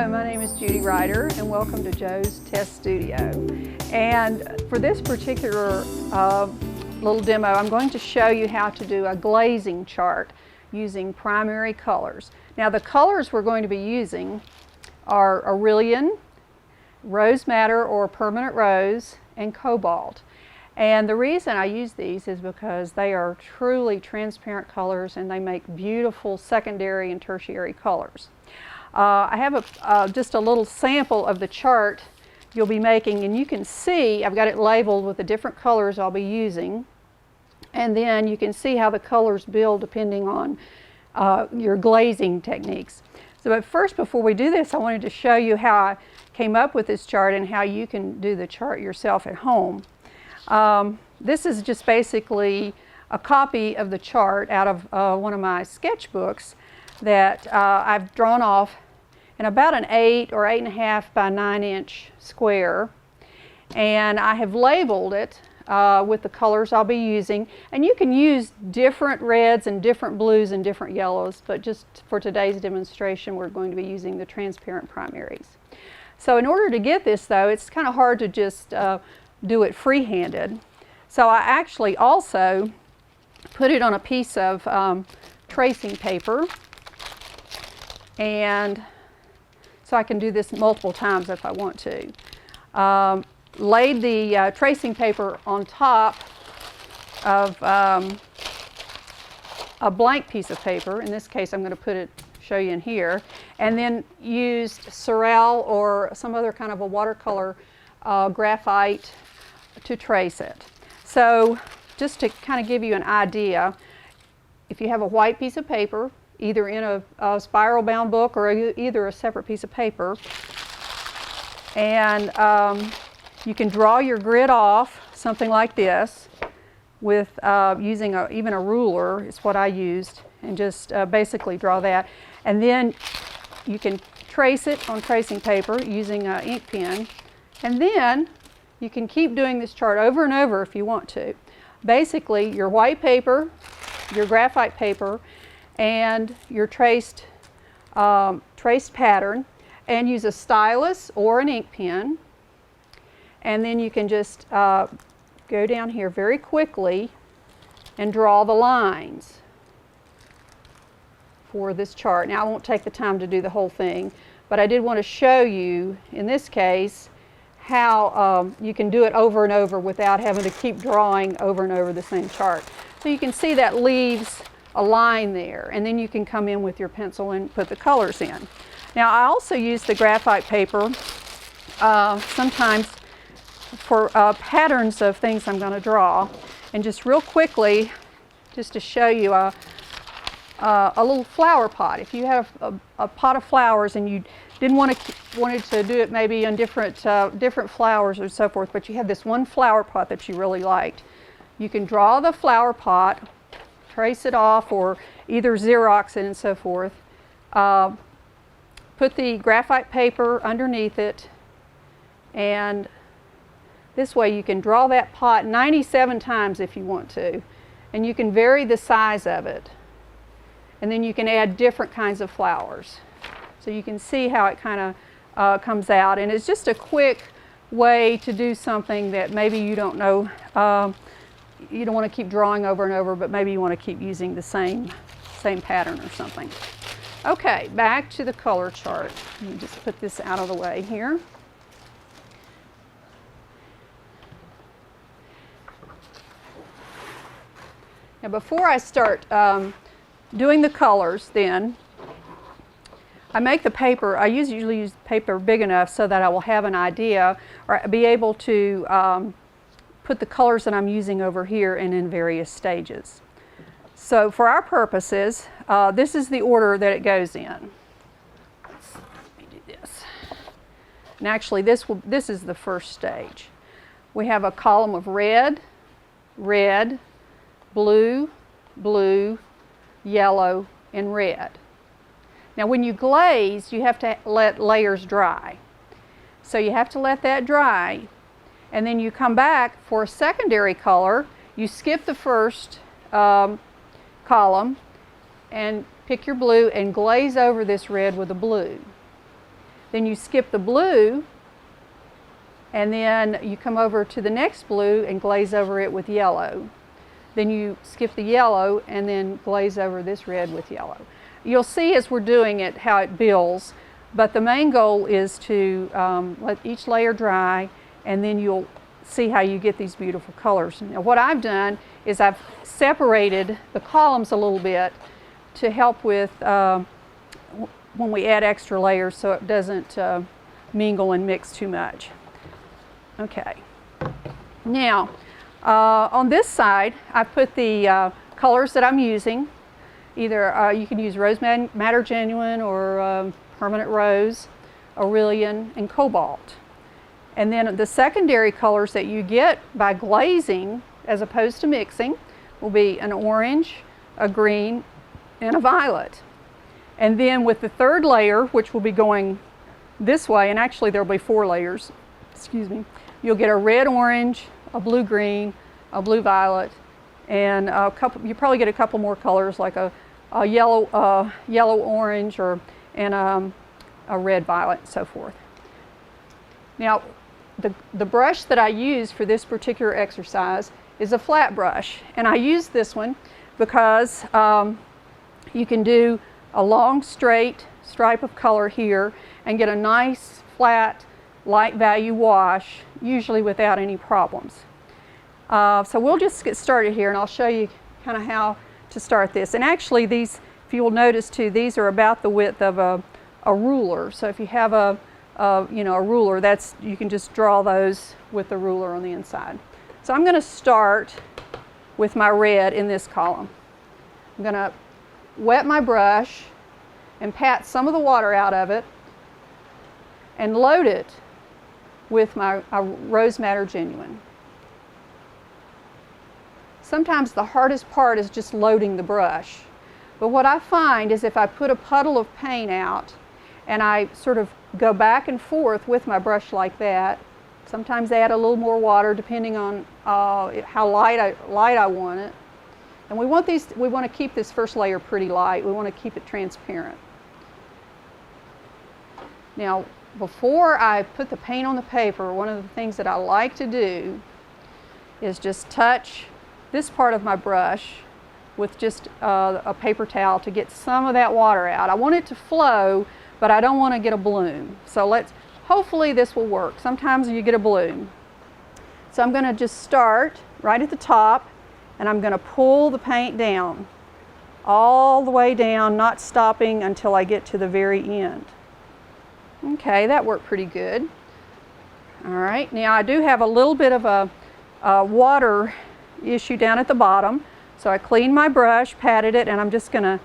Hello, my name is Judy Rider and welcome to Joe's Test Studio. And for this particular little demo, I'm going to show you how to do a glazing chart using primary colors. Now the colors we're going to be using are Aurelian, rose madder or permanent rose, and cobalt. And the reason I use these is because they are truly transparent colors and they make beautiful secondary and tertiary colors. I have just a little sample of the chart you'll be making, and you can see I've got it labeled with the different colors I'll be using, and then you can see how the colors build depending on your glazing techniques. So but first, before we do this, I wanted to show you how I came up with this chart and how you can do the chart yourself at home. This is just basically a copy of the chart out of one of my sketchbooks that I've drawn off in about an 8 or 8.5 by 9 inch square, and I have labeled it with the colors I'll be using. And you can use different reds and different blues and different yellows, but just for today's demonstration we're going to be using the transparent primaries. So in order to get this though, it's kind of hard to just do it free-handed. So I actually also put it on a piece of tracing paper, and so I can do this multiple times if I want to. Laid the tracing paper on top of a blank piece of paper. In this case I'm going to show you in here, and then used Sorrel or some other kind of a watercolor graphite to trace it. So just to kind of give you an idea, if you have a white piece of paper, either in a spiral bound book or either a separate piece of paper, and you can draw your grid off something like this with using even a ruler is what I used, and just basically draw that, and then you can trace it on tracing paper using an ink pen, and then you can keep doing this chart over and over if you want to. Basically your white paper, your graphite paper, and your traced pattern, and use a stylus or an ink pen, and then you can just go down here very quickly and draw the lines for this chart. Now I won't take the time to do the whole thing, but I did want to show you in this case how you can do it over and over without having to keep drawing over and over the same chart. So you can see that leaves a line there, and then you can come in with your pencil and put the colors in. Now I also use the graphite paper sometimes for patterns of things I'm going to draw, and just real quickly, just to show you a little flower pot. If you have a pot of flowers and you didn't wanted to do it maybe on different flowers or so forth, but you had this one flower pot that you really liked, you can draw the flower pot, trace it off, or either Xerox it and so forth. Put the graphite paper underneath it, and this way you can draw that pot 97 times if you want to, and you can vary the size of it, and then you can add different kinds of flowers. So you can see how it kind of comes out, and it's just a quick way to do something that maybe you don't know, you don't want to keep drawing over and over, but maybe you want to keep using the same pattern or something. Okay, back to the color chart. Let me just put this out of the way here. Now before I start doing the colors, then I make the paper, I usually use paper big enough so that I will have an idea or be able to put the colors that I'm using over here and in various stages. So for our purposes, this is the order that it goes in. Let me do this. And actually this is the first stage. We have a column of red, red, blue, blue, yellow, and red. Now when you glaze, you have to let layers dry. So you have to let that dry, and then you come back for a secondary color. You skip the first column and pick your blue and glaze over this red with a blue. Then you skip the blue, and then you come over to the next blue and glaze over it with yellow. Then you skip the yellow and then glaze over this red with yellow. You'll see as we're doing it how it builds, but the main goal is to let each layer dry, and then you'll see how you get these beautiful colors. Now what I've done is I've separated the columns a little bit to help with when we add extra layers so it doesn't mingle and mix too much. Okay. Now on this side I put the colors that I'm using. Either you can use Rose Madder Genuine or Permanent Rose, Aurelian, and Cobalt. And then the secondary colors that you get by glazing as opposed to mixing will be an orange, a green, and a violet. And then with the third layer, which will be going this way, and actually there'll be 4 layers, excuse me, you'll get a red orange, a blue green, a blue violet, and a couple, you probably get a couple more colors like a yellow orange and a red violet and so forth. Now the brush that I use for this particular exercise is a flat brush, and I use this one because you can do a long straight stripe of color here and get a nice flat light value wash, usually without any problems. So we'll just get started here, and I'll show you kind of how to start this. And actually these, if you will notice too, these are about the width of a ruler. So if you have a ruler, that's, you can just draw those with the ruler on the inside. So I'm going to start with my red in this column. I'm going to wet my brush and pat some of the water out of it and load it with my Rose Madder Genuine. Sometimes the hardest part is just loading the brush. But what I find is if I put a puddle of paint out and I sort of go back and forth with my brush like that, sometimes add a little more water depending on how light I want it. And we want to keep this first layer pretty light. We want to keep it transparent. Now, before I put the paint on the paper, one of the things that I like to do is just touch this part of my brush with just a paper towel to get some of that water out. I want it to flow, but I don't want to get a bloom. So hopefully this will work. Sometimes you get a bloom. So I'm going to just start right at the top, and I'm going to pull the paint down, all the way down, not stopping until I get to the very end. Okay, that worked pretty good. All right, now I do have a little bit of a water issue down at the bottom. So I cleaned my brush, patted it, and I'm just going to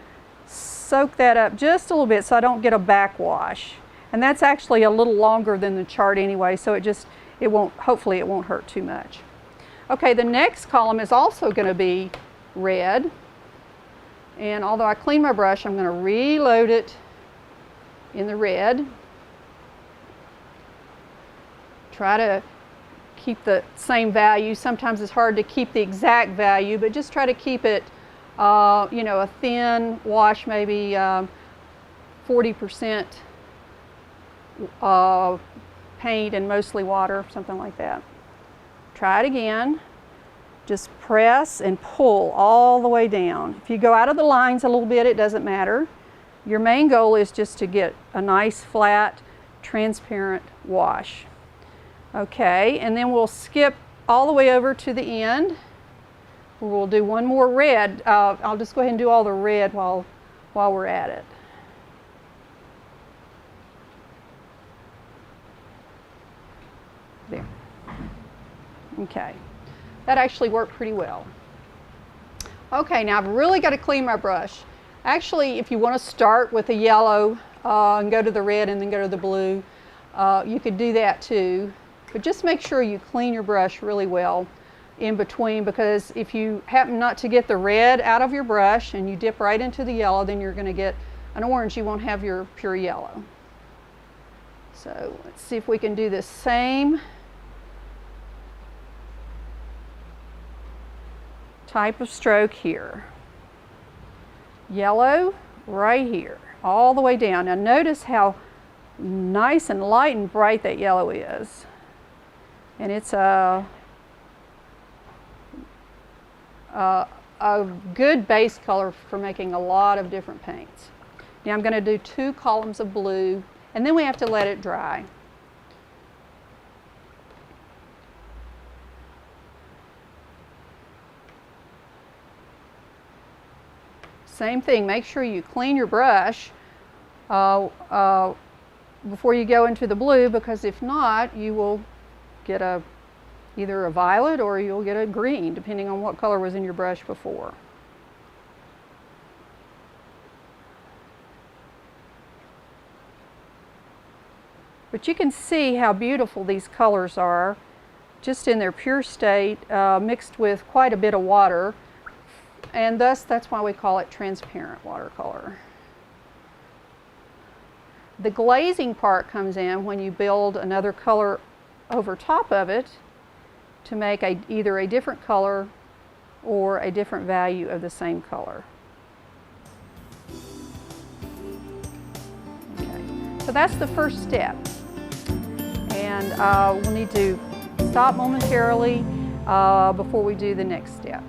soak that up just a little bit so I don't get a backwash. And that's actually a little longer than the chart anyway, so hopefully it won't hurt too much. Okay, the next column is also going to be red. And although I cleaned my brush, I'm going to reload it in the red. Try to keep the same value. Sometimes it's hard to keep the exact value, but just try to keep it, a thin wash, maybe 40% paint and mostly water, something like that. Try it again. Just press and pull all the way down. If you go out of the lines a little bit, it doesn't matter. Your main goal is just to get a nice, flat, transparent wash. Okay, and then we'll skip all the way over to the end. We'll do one more red. I'll just go ahead and do all the red while we're at it. There. Okay, that actually worked pretty well. Okay, now I've really got to clean my brush. Actually, if you want to start with a yellow and go to the red and then go to the blue, you could do that too. But just make sure you clean your brush really well in between, because if you happen not to get the red out of your brush and you dip right into the yellow, then you're going to get an orange. You won't have your pure yellow. So let's see if we can do the same type of stroke here. Yellow right here, all the way down. Now notice how nice and light and bright that yellow is. And it's a good base color for making a lot of different paints. Now I'm going to do 2 columns of blue, and then we have to let it dry. Same thing, make sure you clean your brush before you go into the blue, because if not, you will get either a violet or you'll get a green, depending on what color was in your brush before. But you can see how beautiful these colors are, just in their pure state, mixed with quite a bit of water. And thus, that's why we call it transparent watercolor. The glazing part comes in when you build another color over top of it to make either a different color or a different value of the same color. Okay. So that's the first step. And we'll need to stop momentarily before we do the next step.